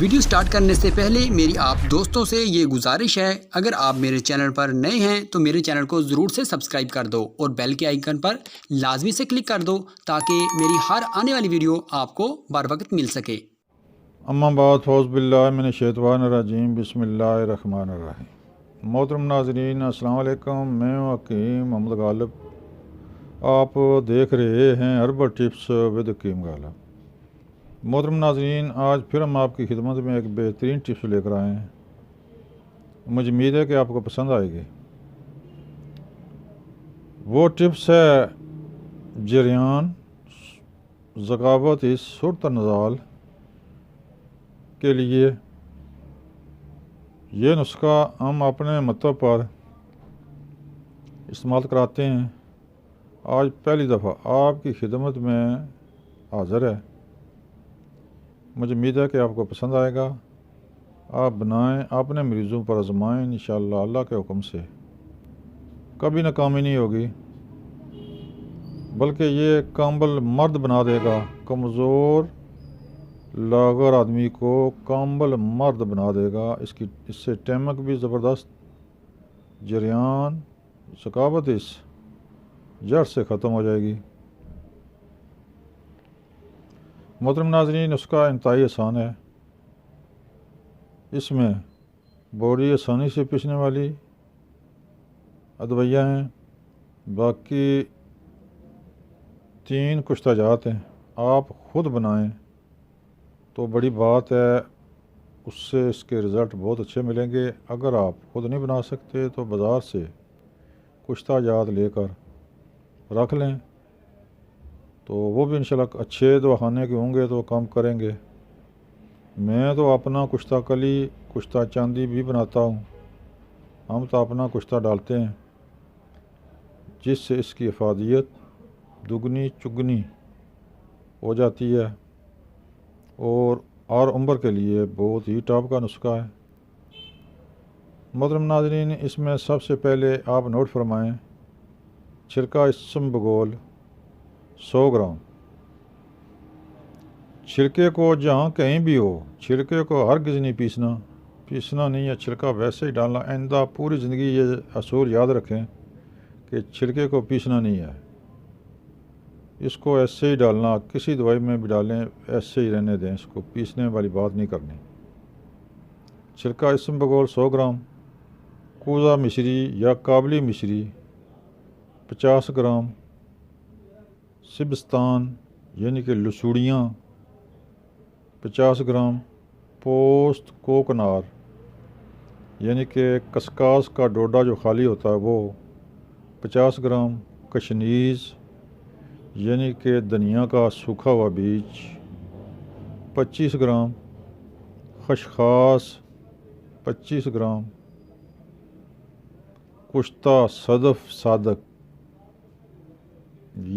Video start करने से पहले मेरी आप दोस्तों से ये गुजारिश है, अगर आप मेरे चैनल पर नए हैं तो मेरे चैनल को ज़रूर से सब्सक्राइब कर दो और बेल के आइकन पर लाजमी से क्लिक कर दो ताकि मेरी हर आने वाली वीडियो आपको बर वक्त मिल सके। अम्माबाद फ़ौज़बिल्लाहि मिनश्शैतानिर्रजीम बिस्मिल्लाहिर्रहमानिर्रहीम। मोहतरम नाज़रीन अस्सलाम वालेकुम, मैं हकीम मोहम्मद गालिब। आप देख रहे हैं हर्बल टिप्स विद हकीम गालिब। मोहतरम नाज़रीन, आज फिर हम आपकी खिदमत में एक बेहतरीन टिप्स लेकर आए हैं। मुझे उम्मीद है कि आपको पसंद आएगी। वो टिप्स है जरियान ज़कावत इस सूरत नज़ाल के लिए। ये नुस्खा हम अपने मतों पर इस्तेमाल कराते हैं। आज पहली दफ़ा आपकी खिदमत में हाज़िर है। मुझे उम्मीद है कि आपको पसंद आएगा। आप बनाएं, अपने मरीज़ों पर आजमाएं, इंशाअल्लाह अल्लाह के हुक्म से कभी नाकामी नहीं होगी, बल्कि ये काम्बल मर्द बना देगा। कमज़ोर लागर आदमी को काम्बल मर्द बना देगा। इससे टैमक भी ज़बरदस्त जरियान ज़कावत इस जड़ से ख़त्म हो जाएगी। मोहतरम नाज़रीन, उसका इंतहाई आसान है। इसमें बॉडी आसानी से पीसने वाली अदवियाँ हैं। बाकी 3 कुश्ता जात हैं। आप ख़ुद बनाएं तो बड़ी बात है, उससे इसके रिज़ल्ट बहुत अच्छे मिलेंगे। अगर आप ख़ुद नहीं बना सकते तो बाज़ार से कुश्ता जात लेकर रख लें, तो वो भी इंशाल्लाह अच्छे दवाखाने के होंगे तो काम करेंगे। मैं तो अपना कुश्ता कली, कुश्ता चांदी भी बनाता हूँ। हम तो अपना कुश्ता डालते हैं, जिससे इसकी अफादियत दुगनी चुगनी हो जाती है और उम्र के लिए बहुत ही टॉप का नुस्खा है। मोहतरम नाज़रीन, इसमें सबसे पहले आप नोट फरमाएं, छिलका इसबगोल 100 ग्राम। छिलके को जहाँ कहीं भी हो, छिलके को हरगिज़ नहीं पीसना नहीं है, छिलका वैसे ही डालना। आइंदा पूरी ज़िंदगी ये असूल याद रखें कि छिलके को पीसना नहीं है, इसको ऐसे ही डालना। किसी दवाई में भी डालें, ऐसे ही रहने दें, इसको पीसने वाली बात नहीं करनी। छिलका इसबगोल 100 ग्राम, कूज़ा मिश्री या काबली मिश्री 50 ग्राम, सिबस्तान यानी कि लसूड़ियाँ 50 ग्राम, पोस्त कोकनार यानी कि कस्कास का डोडा जो खाली होता है वो 50 ग्राम, कशनीज़ यानी कि धनिया का सूखा हुआ बीज 25 ग्राम, खशखास 25 ग्राम, कुश्ता सदफ सादक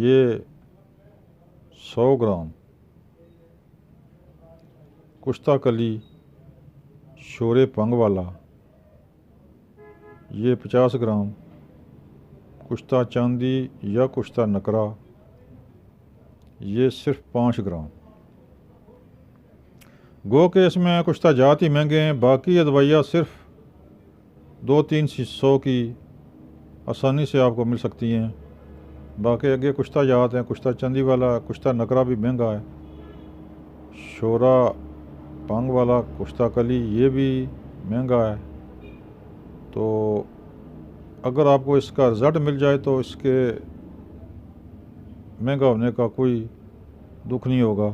ये 100 ग्राम, कुश्ता कली शोरे पंग वाला ये 50 ग्राम, कुश्ता चांदी या कुश्ता नकरा ये सिर्फ 5 ग्राम। गो के इसमें कुश्ता जात ही महंगे हैं, बाकी अदवाइयाँ सिर्फ 2-300 की आसानी से आपको मिल सकती हैं। बाकी आगे कुश्ता जात हैं, कुश्ता चांदी वाला, कुश्ता नकरा भी महंगा है, शोरा पंग वाला कुश्ता कली ये भी महंगा है। तो अगर आपको इसका रिज़ल्ट मिल जाए तो इसके महंगा होने का कोई दुख नहीं होगा।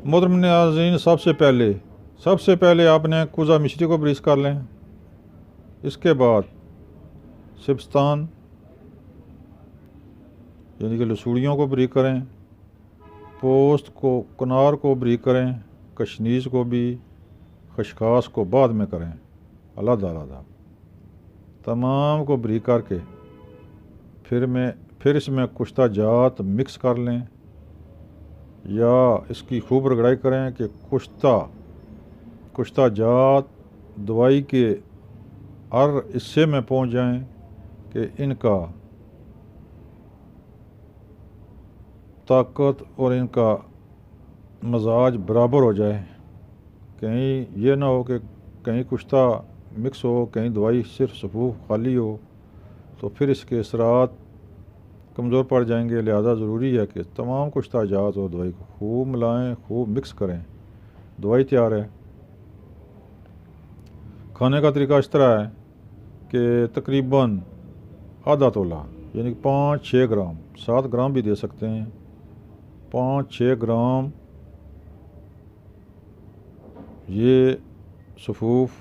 मोहतरम नाज़रीन, सबसे पहले आपने कूज़ा मिश्री को ब्रीस कर लें। इसके बाद सिबस्तान यानी कि लसूड़ियों को ब्रीक करें, पोस्त को कनार को ब्रीक करें, कशनीज़ को भी, खशखास को बाद में करें अलग-अलग। तमाम को ब्रीक करके फिर इसमें कुश्ता जात मिक्स कर लें या इसकी खूब रगड़ाई करें कि कुश्ता जात दवाई के हर हिस्से में पहुंच जाएं कि इनका ताकत और इनका मजाज बराबर हो जाए। कहीं ये ना हो कि कहीं कुश्ता मिक्स हो, कहीं दवाई सिर्फ सफूफ खाली हो, तो फिर इसके असरात कमज़ोर पड़ जाएंगे। लिहाजा ज़रूरी है कि तमाम कुश्ता जात और दवाई को खूब मिलाएं, खूब मिक्स करें। दवाई तैयार है। खाने का तरीका इस तरह है कि तकरीबन आधा तोला यानी 5-6 ग्राम, 7 ग्राम भी दे सकते हैं, 5-6 ग्राम ये सफूफ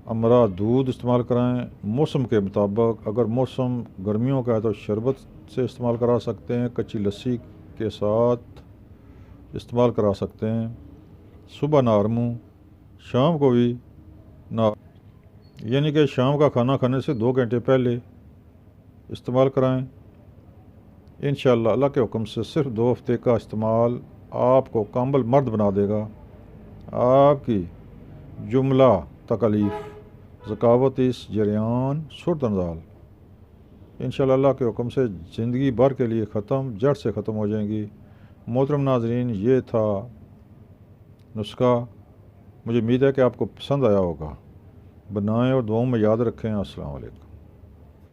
अमरा दूध इस्तेमाल कराएं। मौसम के मुताबिक, अगर मौसम गर्मियों का है तो शरबत से इस्तेमाल करा सकते हैं, कच्ची लस्सी के साथ इस्तेमाल करा सकते हैं। सुबह नारमू, शाम को भी ना, यानी कि शाम का खाना खाने से 2 घंटे पहले इस्तेमाल कराएं। इंशाअल्लाह अल्लाह के हुक्म से सिर्फ 2 हफ्ते का इस्तेमाल आपको कामिल मर्द बना देगा। आपकी जुमला तकलीफ़, ज़कावत, इस जरियान, सुर्द नज़ाल इंशाअल्लाह अल्लाह के हुक्म से ज़िंदगी भर के लिए ख़त्म, जड़ से ख़त्म हो जाएंगी। मोहतरम नाज़रीन, ये था नुस्खा। मुझे उम्मीद है कि आपको पसंद आया होगा। बनाएं और दुआओं में याद रखें। अस्सलाम वालेकुम।